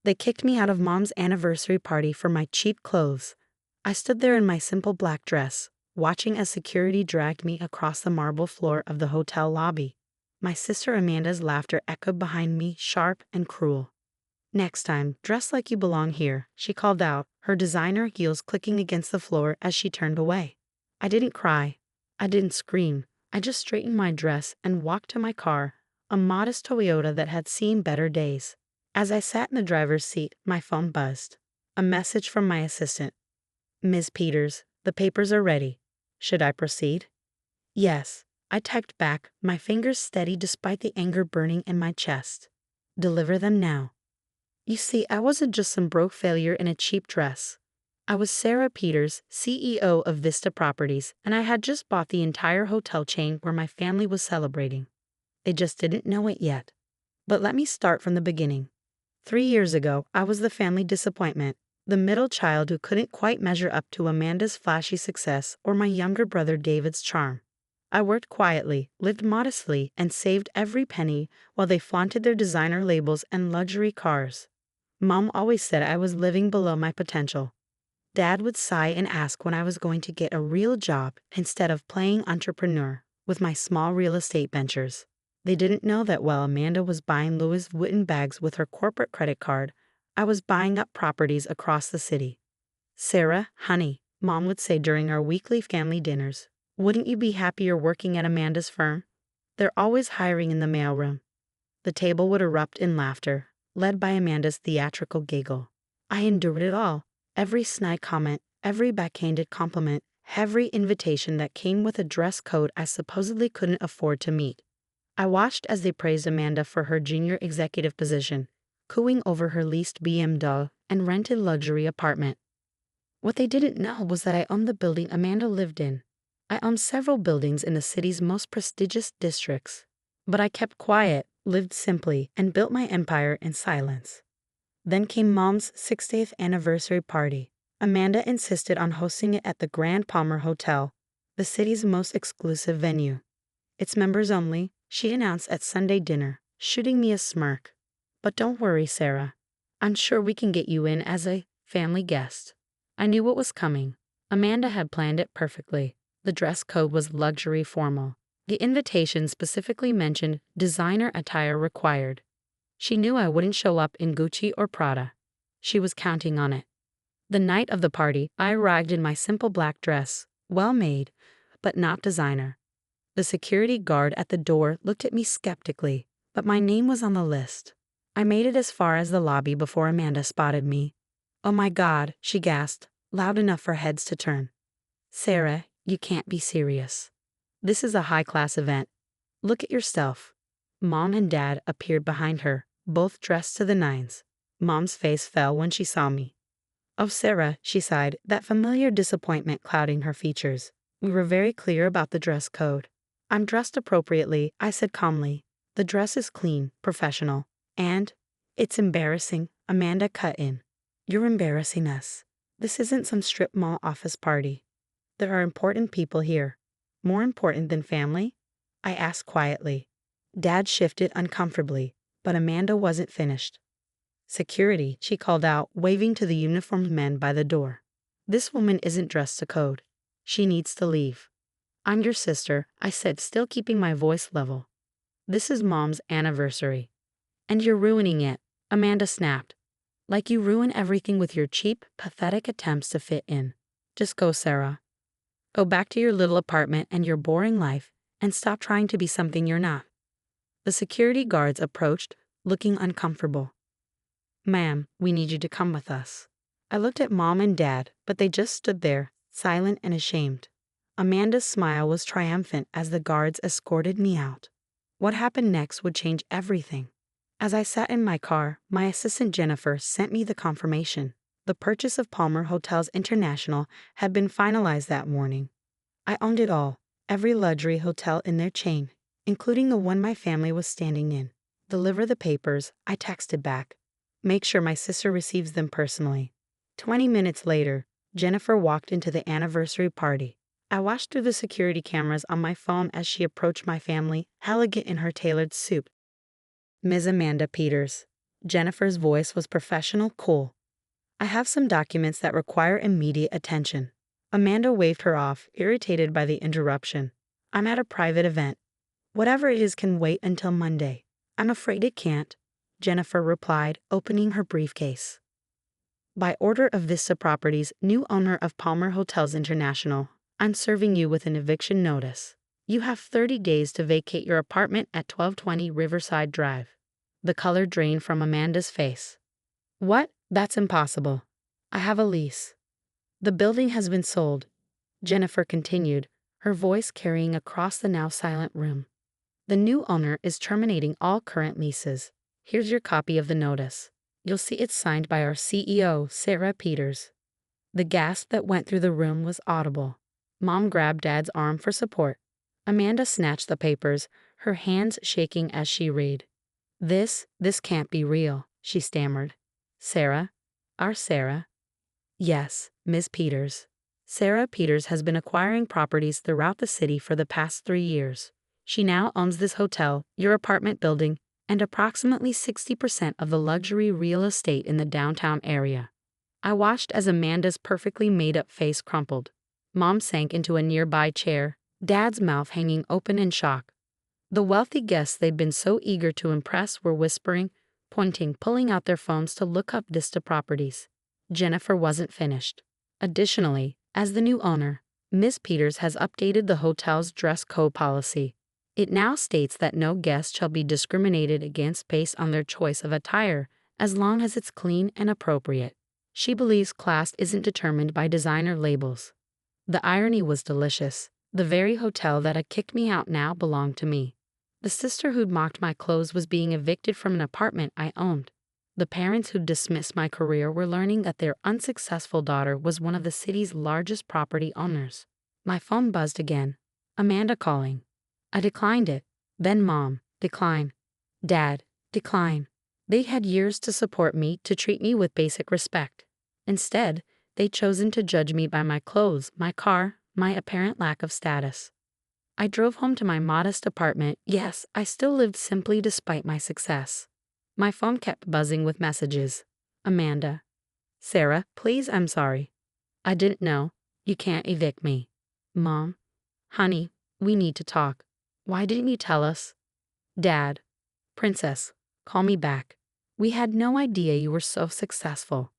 They kicked me out of Mom's anniversary party for my cheap clothes. I stood there in my simple black dress, watching as security dragged me across the marble floor of the hotel lobby. My sister Amanda's laughter echoed behind me, sharp and cruel. "Next time, dress like you belong here," she called out, her designer heels clicking against the floor as she turned away. I didn't cry. I didn't scream. I just straightened my dress and walked to my car, a modest Toyota that had seen better days. As I sat in the driver's seat, my phone buzzed. A message from my assistant. "Ms. Peters, the papers are ready. Should I proceed?" "Yes," I typed back, my fingers steady despite the anger burning in my chest. "Deliver them now." You see, I wasn't just some broke failure in a cheap dress. I was Sarah Peters, CEO of Vista Properties, and I had just bought the entire hotel chain where my family was celebrating. They just didn't know it yet. But let me start from the beginning. 3 years ago, I was the family disappointment, the middle child who couldn't quite measure up to Amanda's flashy success or my younger brother David's charm. I worked quietly, lived modestly, and saved every penny while they flaunted their designer labels and luxury cars. Mom always said I was living below my potential. Dad would sigh and ask when I was going to get a real job instead of playing entrepreneur with my small real estate ventures. They didn't know that while Amanda was buying Louis Vuitton bags with her corporate credit card, I was buying up properties across the city. "Sarah, honey," Mom would say during our weekly family dinners, "wouldn't you be happier working at Amanda's firm? They're always hiring in the mailroom." The table would erupt in laughter, led by Amanda's theatrical giggle. I endured it all. Every snide comment, every backhanded compliment, every invitation that came with a dress code I supposedly couldn't afford to meet. I watched as they praised Amanda for her junior executive position, cooing over her leased BMW and rented luxury apartment. What they didn't know was that I owned the building Amanda lived in. I owned several buildings in the city's most prestigious districts. But I kept quiet, lived simply, and built my empire in silence. Then came Mom's 60th anniversary party. Amanda insisted on hosting it at the Grand Palmer Hotel, the city's most exclusive venue. "It's members only," she announced at Sunday dinner, shooting me a smirk. "But don't worry, Sarah. I'm sure we can get you in as a family guest." I knew what was coming. Amanda had planned it perfectly. The dress code was luxury formal. The invitation specifically mentioned designer attire required. She knew I wouldn't show up in Gucci or Prada. She was counting on it. The night of the party, I arrived in my simple black dress, well made, but not designer. The security guard at the door looked at me skeptically, but my name was on the list. I made it as far as the lobby before Amanda spotted me. "Oh my God," she gasped, loud enough for heads to turn. "Sarah, you can't be serious. This is a high-class event. Look at yourself." Mom and Dad appeared behind her, both dressed to the nines. Mom's face fell when she saw me. "Oh, Sarah," she sighed, that familiar disappointment clouding her features. "We were very clear about the dress code." "I'm dressed appropriately," I said calmly. "The dress is clean, professional, and—" "It's embarrassing," Amanda cut in. "You're embarrassing us. This isn't some strip mall office party. There are important people here." "More important than family?" I asked quietly. Dad shifted uncomfortably, but Amanda wasn't finished. "Security," she called out, waving to the uniformed men by the door. "This woman isn't dressed to code. She needs to leave." "I'm your sister," I said, still keeping my voice level. "This is Mom's anniversary." "And you're ruining it," Amanda snapped. "Like you ruin everything with your cheap, pathetic attempts to fit in. Just go, Sarah. Go back to your little apartment and your boring life, and stop trying to be something you're not." The security guards approached, looking uncomfortable. "Ma'am, we need you to come with us." I looked at Mom and Dad, but they just stood there, silent and ashamed. Amanda's smile was triumphant as the guards escorted me out. What happened next would change everything. As I sat in my car, my assistant Jennifer sent me the confirmation. The purchase of Palmer Hotels International had been finalized that morning. I owned it all, every luxury hotel in their chain, including the one my family was standing in. "Deliver the papers," I texted back. "Make sure my sister receives them personally." 20 minutes later, Jennifer walked into the anniversary party. I watched through the security cameras on my phone as she approached my family, elegant in her tailored suit. "Ms. Amanda Peters, Jennifer's voice was professional, cool. I have some documents that require immediate attention. Amanda waved her off, irritated by the interruption. I'm at a private event. Whatever it is can wait until Monday. I'm afraid it can't, Jennifer replied, opening her briefcase. By order of Vista Properties, new owner of Palmer Hotels International, I'm serving you with an eviction notice. You have 30 days to vacate your apartment at 1220 Riverside Drive. The color drained from Amanda's face. What? That's impossible. I have a lease. The building has been sold, Jennifer continued, her voice carrying across the now silent room. The new owner is terminating all current leases. Here's your copy of the notice. You'll see it's signed by our CEO, Sarah Peters. The gasp that went through the room was audible. Mom grabbed Dad's arm for support. Amanda snatched the papers, her hands shaking as she read. This can't be real, she stammered. Sarah? Our Sarah? Yes, Ms. Peters. Sarah Peters has been acquiring properties throughout the city for the past 3 years. She now owns this hotel, your apartment building, and approximately 60% of the luxury real estate in the downtown area. I watched as Amanda's perfectly made-up face crumpled. Mom sank into a nearby chair, Dad's mouth hanging open in shock. The wealthy guests they'd been so eager to impress were whispering, pointing, pulling out their phones to look up Vista Properties. Jennifer wasn't finished. Additionally, as the new owner, Ms. Peters has updated the hotel's dress code policy. It now states that no guest shall be discriminated against based on their choice of attire, as long as it's clean and appropriate. She believes class isn't determined by designer labels. The irony was delicious. The very hotel that had kicked me out now belonged to me. The sister who'd mocked my clothes was being evicted from an apartment I owned. The parents who'd dismissed my career were learning that their unsuccessful daughter was one of the city's largest property owners. My phone buzzed again. Amanda calling. I declined it. Then Mom, decline. Dad, decline. They had years to support me, to treat me with basic respect. Instead, they'd chosen to judge me by my clothes, my car, my apparent lack of status. I drove home to my modest apartment. Yes, I still lived simply despite my success. My phone kept buzzing with messages. Amanda. Sarah, please, I'm sorry. I didn't know. You can't evict me. Mom. Honey, we need to talk. Why didn't you tell us? Dad. Princess, call me back. We had no idea you were so successful.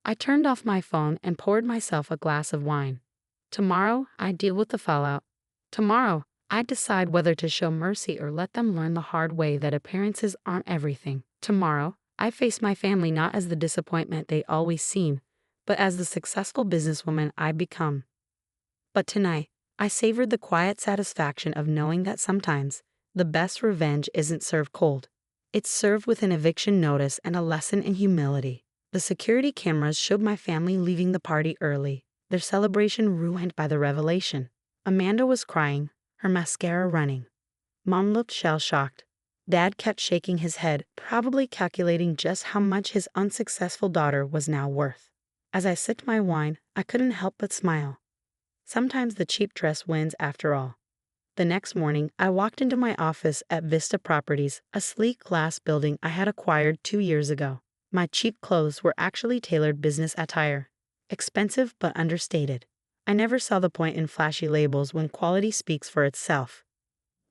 I turned off my phone and poured myself a glass of wine. Tomorrow, I deal with the fallout. Tomorrow, I decide whether to show mercy or let them learn the hard way that appearances aren't everything. Tomorrow, I face my family not as the disappointment they always seen, but as the successful businesswoman I've become. But tonight, I savored the quiet satisfaction of knowing that sometimes, the best revenge isn't served cold. It's served with an eviction notice and a lesson in humility. The security cameras showed my family leaving the party early, their celebration ruined by the revelation. Amanda was crying, her mascara running. Mom looked shell-shocked. Dad kept shaking his head, probably calculating just how much his unsuccessful daughter was now worth. As I sipped my wine, I couldn't help but smile. Sometimes the cheap dress wins after all. The next morning, I walked into my office at Vista Properties, a sleek glass building I had acquired 2 years ago. My cheap clothes were actually tailored business attire. Expensive but understated. I never saw the point in flashy labels when quality speaks for itself.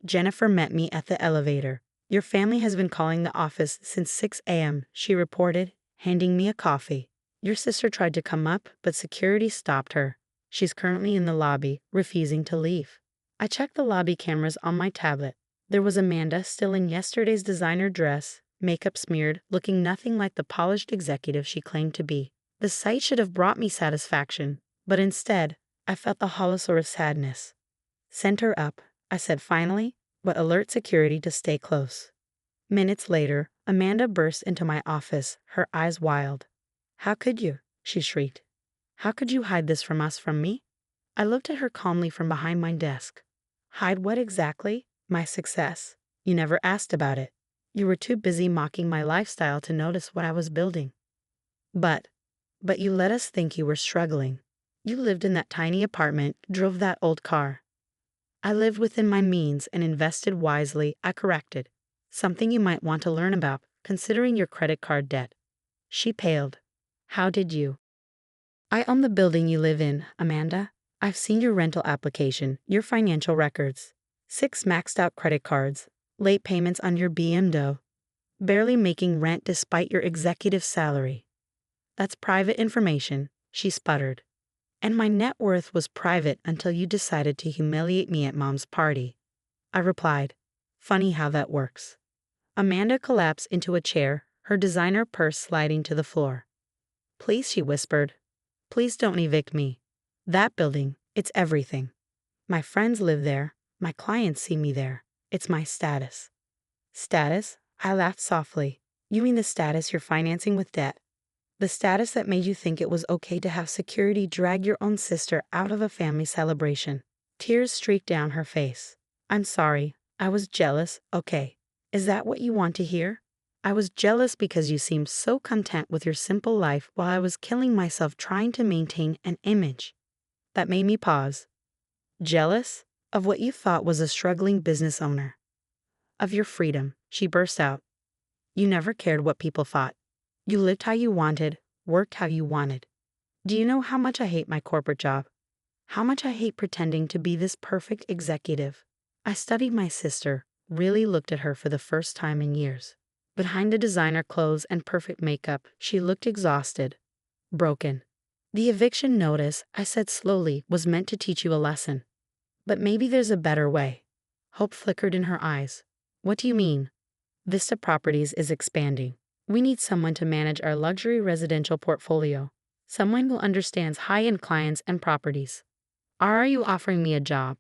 Jennifer met me at the elevator. Your family has been calling the office since 6 a.m., she reported, handing me a coffee. Your sister tried to come up, but security stopped her. She's currently in the lobby, refusing to leave. I checked the lobby cameras on my tablet. There was Amanda still in yesterday's designer dress, makeup smeared, looking nothing like the polished executive she claimed to be. The sight should have brought me satisfaction, but instead, I felt the hollow sort of sadness. Send her up, I said finally, but alert security to stay close. Minutes later, Amanda burst into my office, her eyes wild. How could you? She shrieked. How could you hide this from us, from me? I looked at her calmly from behind my desk. Hide what exactly? My success. You never asked about it. You were too busy mocking my lifestyle to notice what I was building. But you let us think you were struggling. You lived in that tiny apartment, drove that old car. I lived within my means and invested wisely, I corrected. Something you might want to learn about. considering your credit card debt. She paled. How did you? I own the building you live in, Amanda. I've seen your rental application, your financial records. 6 maxed out credit cards, late payments on your BMW, barely making rent despite your executive salary. That's private information, she sputtered. And my net worth was private until you decided to humiliate me at Mom's party. I replied. Funny how that works. Amanda collapsed into a chair, her designer purse sliding to the floor. Please, she whispered. Please don't evict me. That building, it's everything. My friends live there. My clients see me there. It's my status. Status? I laughed softly. You mean the status you're financing with debt? The status that made you think it was okay to have security drag your own sister out of a family celebration. Tears streaked down her face. I'm sorry. I was jealous, okay. Is that what you want to hear? I was jealous because you seemed so content with your simple life while I was killing myself trying to maintain an image. That made me pause. Jealous? Of what you thought was a struggling business owner. Of your freedom, she burst out. You never cared what people thought. You lived how you wanted, worked how you wanted. Do you know how much I hate my corporate job? How much I hate pretending to be this perfect executive. I studied my sister, really looked at her for the first time in years. Behind the designer clothes and perfect makeup, she looked exhausted, broken. The eviction notice, I said slowly, was meant to teach you a lesson. But maybe there's a better way. Hope flickered in her eyes. What do you mean? Vista Properties is expanding. We need someone to manage our luxury residential portfolio. Someone who understands high-end clients and properties. Are you offering me a job?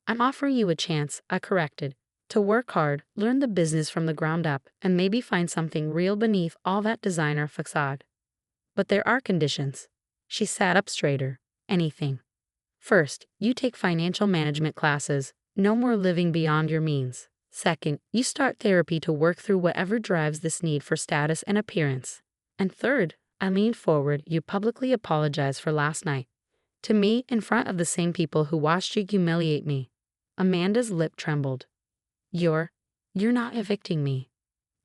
I'm offering you a chance, I corrected. To work hard, learn the business from the ground up, and maybe find something real beneath all that designer facade. But there are conditions. She sat up straighter. Anything. First, you take financial management classes. No more living beyond your means. Second, you start therapy to work through whatever drives this need for status and appearance. And third, I leaned forward, you publicly apologize for last night. To me, in front of the same people who watched you humiliate me. Amanda's lip trembled. You're not evicting me.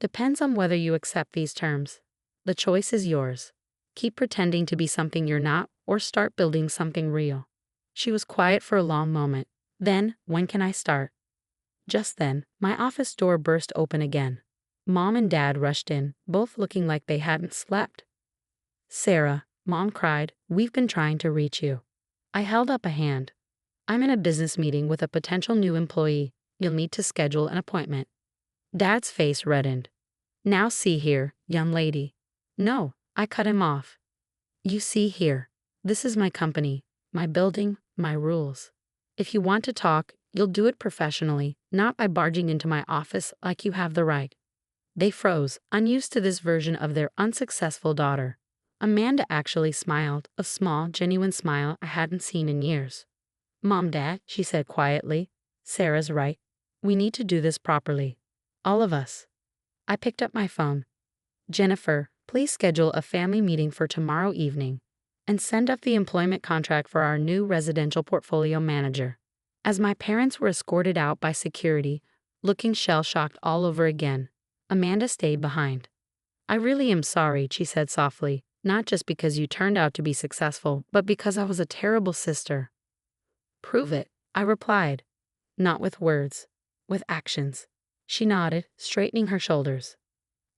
Depends on whether you accept these terms. The choice is yours. Keep pretending to be something you're not, or start building something real. She was quiet for a long moment. Then, when can I start? Just then, my office door burst open again. Mom and Dad rushed in, both looking like they hadn't slept. Sarah, Mom cried, we've been trying to reach you. I held up a hand. I'm in a business meeting with a potential new employee. You'll need to schedule an appointment. Dad's face reddened. Now see here, young lady. No, I cut him off. You see here. This is my company, my building, my rules. If you want to talk, you'll do it professionally, not by barging into my office like you have the right. They froze, unused to this version of their unsuccessful daughter. Amanda actually smiled, a small, genuine smile I hadn't seen in years. Mom, Dad, she said quietly. Sarah's right. We need to do this properly. All of us. I picked up my phone. Jennifer, please schedule a family meeting for tomorrow evening and send up the employment contract for our new residential portfolio manager. As my parents were escorted out by security, looking shell-shocked all over again, Amanda stayed behind. I really am sorry, she said softly, not just because you turned out to be successful, but because I was a terrible sister. Prove it, I replied. Not with words, with actions. She nodded, straightening her shoulders.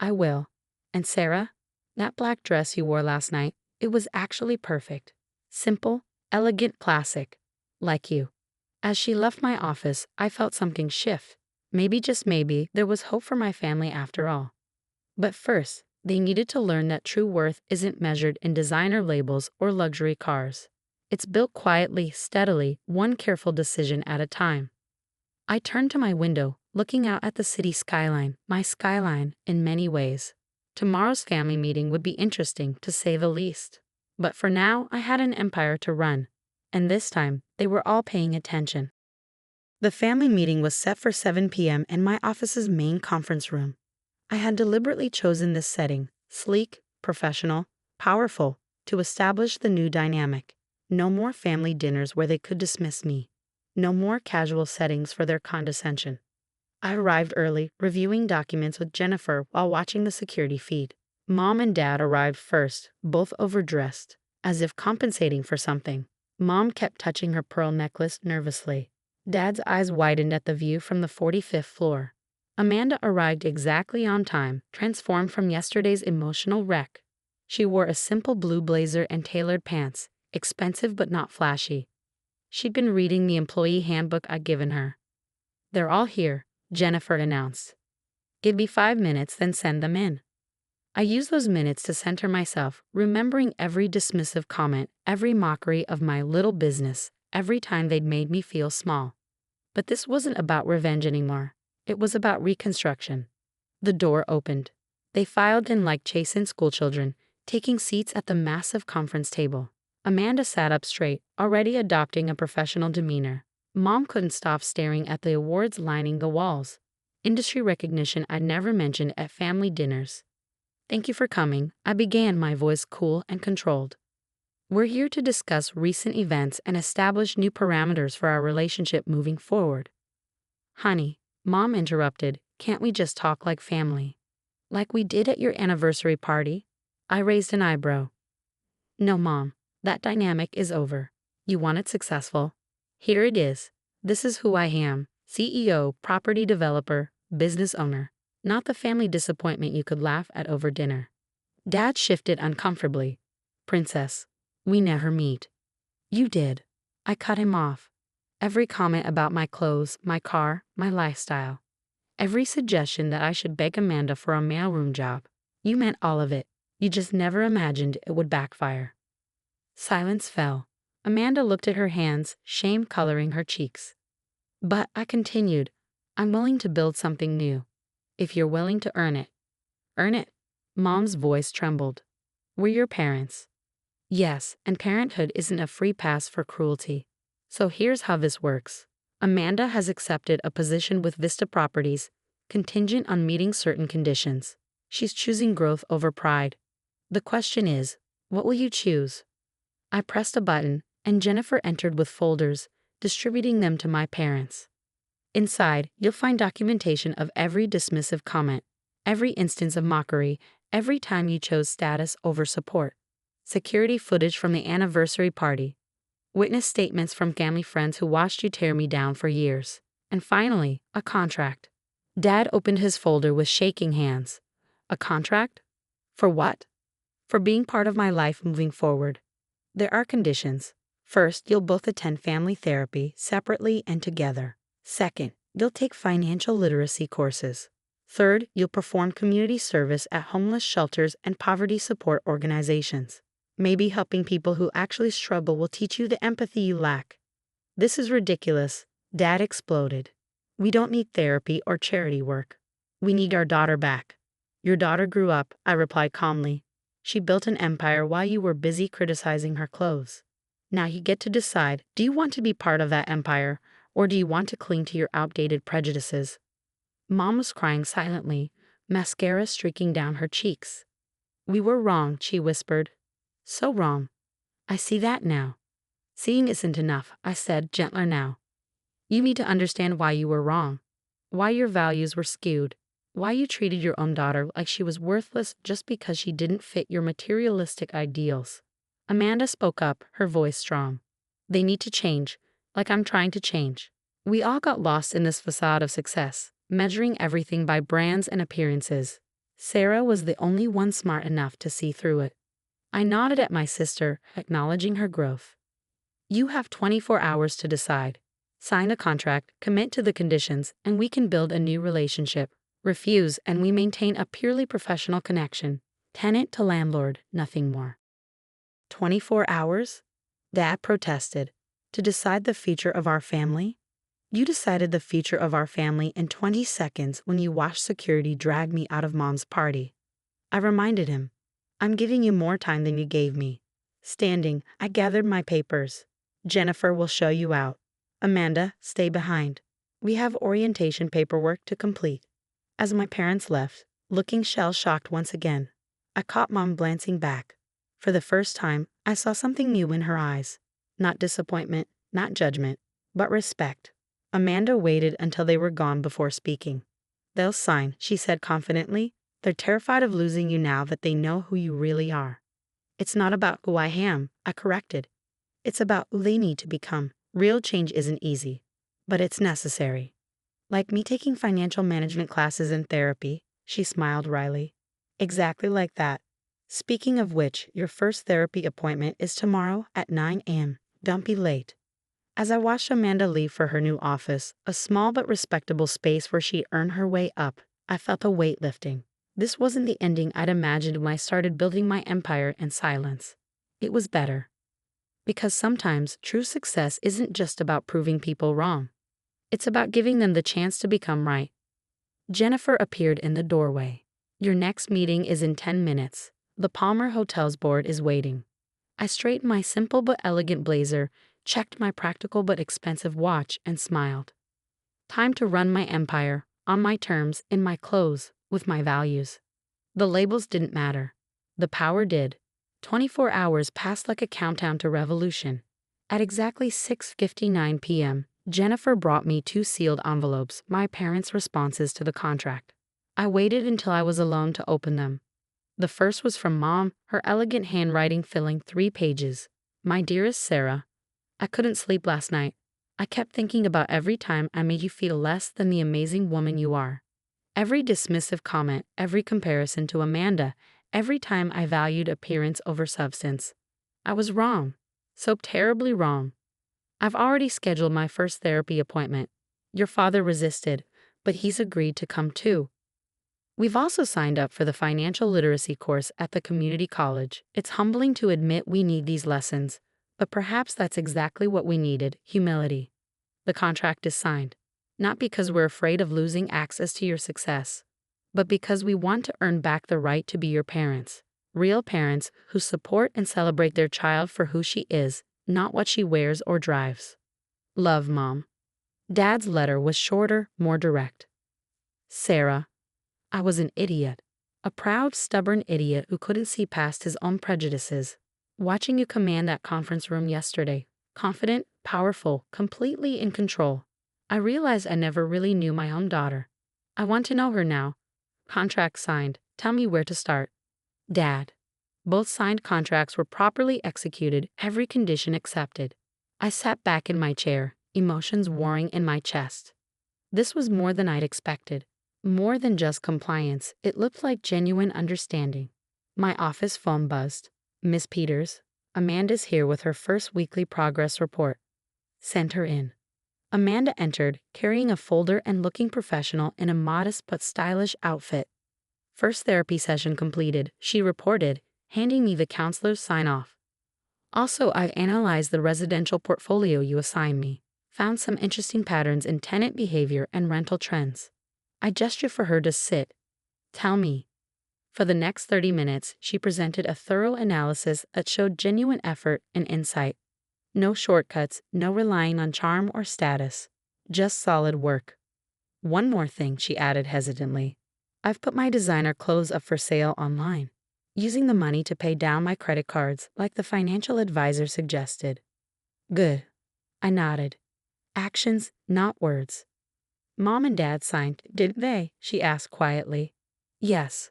I will. And Sarah, that black dress you wore last night, it was actually perfect. Simple, elegant, classic. Like you. As she left my office, I felt something shift. Maybe, just maybe, there was hope for my family after all. But first, they needed to learn that true worth isn't measured in designer labels or luxury cars. It's built quietly, steadily, one careful decision at a time. I turned to my window, looking out at the city skyline, my skyline, in many ways. Tomorrow's family meeting would be interesting, to say the least. But for now, I had an empire to run. And this time, they were all paying attention. The family meeting was set for 7 p.m. in my office's main conference room. I had deliberately chosen this setting, sleek, professional, powerful, to establish the new dynamic. No more family dinners where they could dismiss me. No more casual settings for their condescension. I arrived early, reviewing documents with Jennifer while watching the security feed. Mom and Dad arrived first, both overdressed, as if compensating for something. Mom kept touching her pearl necklace nervously. Dad's eyes widened at the view from the 45th floor. Amanda arrived exactly on time, transformed from yesterday's emotional wreck. She wore a simple blue blazer and tailored pants, expensive but not flashy. She'd been reading the employee handbook I'd given her. "They're all here," Jennifer announced. "Give me 5 minutes, then send them in." I used those minutes to center myself, remembering every dismissive comment, every mockery of my little business, every time they'd made me feel small. But this wasn't about revenge anymore. It was about reconstruction. The door opened. They filed in like chastened schoolchildren, taking seats at the massive conference table. Amanda sat up straight, already adopting a professional demeanor. Mom couldn't stop staring at the awards lining the walls. Industry recognition I'd never mentioned at family dinners. "Thank you for coming," I began, my voice cool and controlled. "We're here to discuss recent events and establish new parameters for our relationship moving forward." "Honey," Mom interrupted, "can't we just talk like family? Like we did at your anniversary party?" I raised an eyebrow. "No, Mom, that dynamic is over. You want it successful. Here it is. This is who I am: CEO, property developer, business owner. Not the family disappointment you could laugh at over dinner." Dad shifted uncomfortably. "Princess, we never meet." "You did." I cut him off. Every comment about my clothes, my car, my lifestyle. Every suggestion that I should beg Amanda for a mailroom job. You meant all of it. You just never imagined it would backfire. Silence fell. Amanda looked at her hands, shame coloring her cheeks. "But," I continued, "I'm willing to build something new. If you're willing to earn it." "Earn it?" Mom's voice trembled. "We're your parents." "Yes, and parenthood isn't a free pass for cruelty. So here's how this works. Amanda has accepted a position with Vista Properties, contingent on meeting certain conditions. She's choosing growth over pride. The question is, what will you choose?" I pressed a button, and Jennifer entered with folders, distributing them to my parents. "Inside, you'll find documentation of every dismissive comment, every instance of mockery, every time you chose status over support. Security footage from the anniversary party. Witness statements from family friends who watched you tear me down for years. And finally, a contract." Dad opened his folder with shaking hands. "A contract? For what?" "For being part of my life moving forward. There are conditions. First, you'll both attend family therapy separately and together. Second, you'll take financial literacy courses. Third, you'll perform community service at homeless shelters and poverty support organizations. Maybe helping people who actually struggle will teach you the empathy you lack." "This is ridiculous," Dad exploded. "We don't need therapy or charity work. We need our daughter back." "Your daughter grew up," I replied calmly. "She built an empire while you were busy criticizing her clothes. Now you get to decide, do you want to be part of that empire, or do you want to cling to your outdated prejudices?" Mom was crying silently, mascara streaking down her cheeks. "We were wrong," she whispered. "So wrong. I see that now." "Seeing isn't enough," I said, gentler now. "You need to understand why you were wrong, why your values were skewed, why you treated your own daughter like she was worthless just because she didn't fit your materialistic ideals." Amanda spoke up, her voice strong. "They need to change, like I'm trying to change. We all got lost in this facade of success, measuring everything by brands and appearances. Sarah was the only one smart enough to see through it." I nodded at my sister, acknowledging her growth. "You have 24 hours to decide. Sign a contract, commit to the conditions, and we can build a new relationship. Refuse, and we maintain a purely professional connection. Tenant to landlord, nothing more." 24 hours? Dad protested. "To decide the future of our family?" "You decided the future of our family in 20 seconds when you watched security drag me out of Mom's party." I reminded him. "I'm giving you more time than you gave me." Standing, I gathered my papers. "Jennifer will show you out. Amanda, stay behind. We have orientation paperwork to complete." As my parents left, looking shell-shocked once again, I caught Mom glancing back. For the first time, I saw something new in her eyes. Not disappointment, not judgment, but respect. Amanda waited until they were gone before speaking. They'll sign, she said confidently. They're terrified of losing you now that they know who you really are. It's not about who I am, I corrected. It's about who they need to become. Real change isn't easy, but it's necessary. Like me taking financial management classes in therapy, she smiled wryly. Exactly like that. Speaking of which, your first therapy appointment is tomorrow at 9 a.m. Don't be late. As I watched Amanda leave for her new office, a small but respectable space where she earned her way up, I felt a weight lifting. This wasn't the ending I'd imagined when I started building my empire in silence. It was better. Because sometimes true success isn't just about proving people wrong. It's about giving them the chance to become right. Jennifer appeared in the doorway. Your next meeting is in 10 minutes. The Palmer Hotel's board is waiting. I straightened my simple but elegant blazer, checked my practical but expensive watch, and smiled. Time to run my empire, on my terms, in my clothes, with my values. The labels didn't matter. The power did. 24 hours passed like a countdown to revolution. At exactly 6:59 p.m., Jennifer brought me 2 sealed envelopes, my parents' responses to the contract. I waited until I was alone to open them. The first was from Mom, her elegant handwriting filling 3 pages. My dearest Sarah, I couldn't sleep last night. I kept thinking about every time I made you feel less than the amazing woman you are. Every dismissive comment, every comparison to Amanda, every time I valued appearance over substance. I was wrong. So terribly wrong. I've already scheduled my first therapy appointment. Your father resisted, but he's agreed to come too. We've also signed up for the financial literacy course at the community college. It's humbling to admit we need these lessons, but perhaps that's exactly what we needed, humility. The contract is signed, not because we're afraid of losing access to your success, but because we want to earn back the right to be your parents. Real parents who support and celebrate their child for who she is, not what she wears or drives. Love, Mom. Dad's letter was shorter, more direct. Sarah, I was an idiot. A proud, stubborn idiot who couldn't see past his own prejudices. Watching you command that conference room yesterday, confident, powerful, completely in control, I realized I never really knew my own daughter. I want to know her now. Contract signed. Tell me where to start. Dad. Both signed contracts were properly executed, every condition accepted. I sat back in my chair, emotions warring in my chest. This was more than I'd expected. More than just compliance, it looked like genuine understanding. My office phone buzzed. Miss Peters, Amanda's here with her first weekly progress report. Send her in. Amanda entered, carrying a folder and looking professional in a modest but stylish outfit. First therapy session completed, she reported, handing me the counselor's sign-off. Also, I've analyzed the residential portfolio you assigned me, found some interesting patterns in tenant behavior and rental trends. I gestured for her to sit. Tell me. For the next 30 minutes, she presented a thorough analysis that showed genuine effort and insight. No shortcuts, no relying on charm or status. Just solid work. One more thing, she added hesitantly. I've put my designer clothes up for sale online, using the money to pay down my credit cards like the financial advisor suggested. Good. I nodded. Actions, not words. Mom and Dad signed, didn't they? She asked quietly. Yes.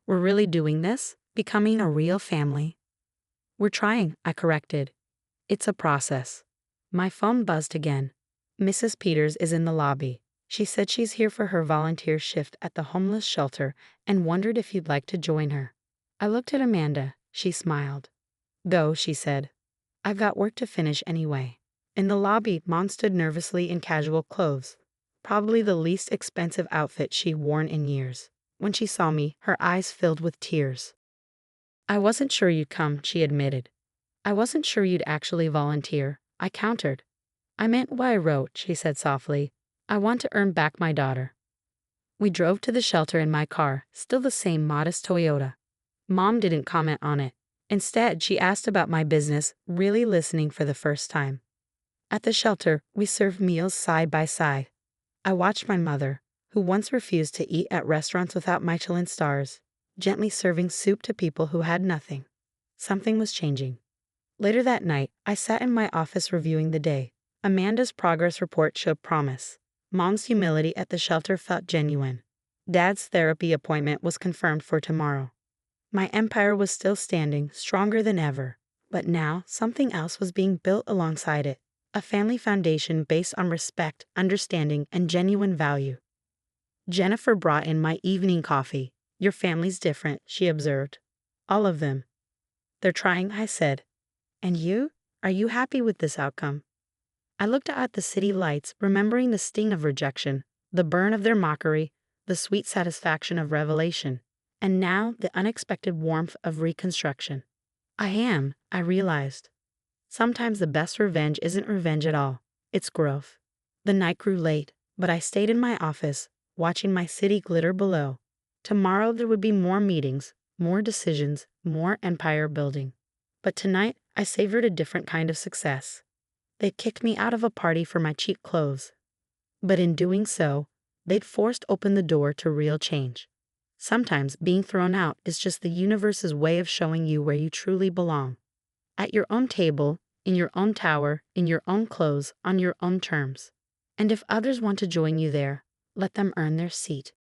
We're really doing this? Becoming a real family? We're trying, I corrected. It's a process. My phone buzzed again. Mrs. Peters is in the lobby. She said she's here for her volunteer shift at the homeless shelter and wondered if you'd like to join her. I looked at Amanda. She smiled. Go, she said. I've got work to finish anyway. In the lobby, Mom stood nervously in casual clothes, probably the least expensive outfit she'd worn in years. When she saw me, her eyes filled with tears. I wasn't sure you'd come, she admitted. I wasn't sure you'd actually volunteer, I countered. I meant what I wrote, she said softly. I want to earn back my daughter. We drove to the shelter in my car, still the same modest Toyota. Mom didn't comment on it. Instead, she asked about my business, really listening for the first time. At the shelter, we served meals side by side. I watched my mother, who once refused to eat at restaurants without Michelin stars, gently serving soup to people who had nothing. Something was changing. Later that night, I sat in my office reviewing the day. Amanda's progress report showed promise. Mom's humility at the shelter felt genuine. Dad's therapy appointment was confirmed for tomorrow. My empire was still standing, stronger than ever. But now, something else was being built alongside it. A family foundation based on respect, understanding, and genuine value. Jennifer brought in my evening coffee. Your family's different, she observed. All of them. They're trying, I said. And you? Are you happy with this outcome? I looked out at the city lights, remembering the sting of rejection, the burn of their mockery, the sweet satisfaction of revelation, and now the unexpected warmth of reconstruction. I realized. Sometimes the best revenge isn't revenge at all, it's growth. The night grew late, but I stayed in my office, watching my city glitter below. Tomorrow there would be more meetings, more decisions, more empire building. But tonight I savored a different kind of success. They'd kicked me out of a party for my cheap clothes. But in doing so, they'd forced open the door to real change. Sometimes being thrown out is just the universe's way of showing you where you truly belong. At your own table, in your own tower, in your own clothes, on your own terms. And if others want to join you there, let them earn their seat.